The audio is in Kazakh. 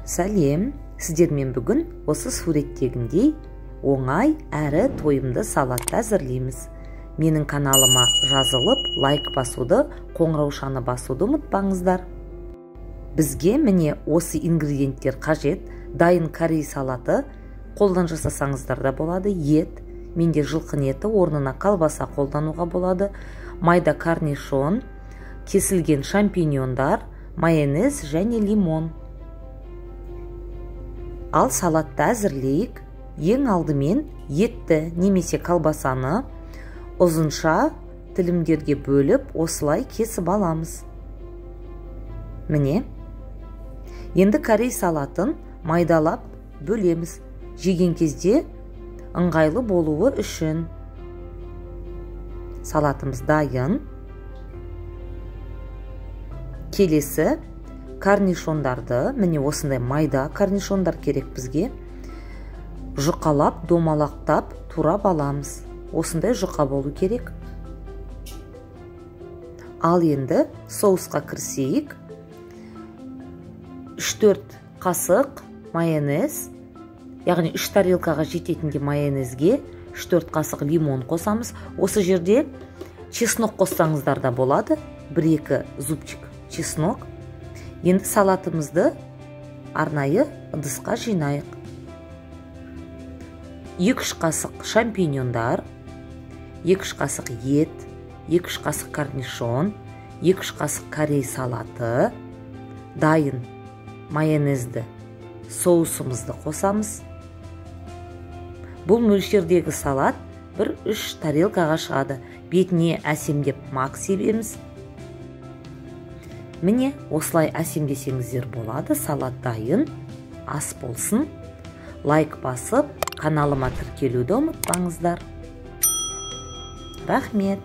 Сәлем, сіздермен бүгін осы суреттегіндей оңай әрі тойымды салат әзірлейміз. Менің каналыма жазылып, лайк басуды, қоңыраушаны басуды ұмытпаңыздар. Бізге міне осы ингредиенттер қажет. Дайын корей салаты қолдан жасасаңыздар да болады. Ет, менде жылқы еті, орнына колбаса қолдануға болады. Майда корнишон, кесілген шампиньондар, майонез және лимон. Ал салатты әзірлейік. Ең алдымен етті немесе колбасаны ұзынша тілімдерге бөліп, осылай кесіп аламыз. Міне, енді корей салатын майдалап бөлеміз. Жеген кезде ыңғайлы болуы үшін. Салатымыз дайын. Келесі корнишондарды, міне осындай майда корнишондар керек бізге. Жұқалап, домалақтап турап аламыз. Осындай жұқа болу керек. Ал енді соусқа кірісейік. 3-4 қасық майонез, яғни 3 тарелкаға жететінде майонезге 3-4 қасық лимон қосамыз. Осы жерде чеснок қоссаңыздар да болады. 1-2 зубчик чеснок. Енді салатымызды арнайы ыдысқа жинайық. 2-3 қасық шампиньондар, 2-3 қасық ет, 2-3 қасық корнишон, 2-3 қасық корей салаты, дайын майонезді, соусымызды қосамыз. Бұл мөлшердегі салат 1-3 тарелкаға шығады. Бетіне әсемдеп мак себеміз. Міне, осылай әсемдесеңіздер болады. Салат дайын. Ас болсын. Лайк басып, каналыма тіркелуді ұмытпаңыздар. Рахмет.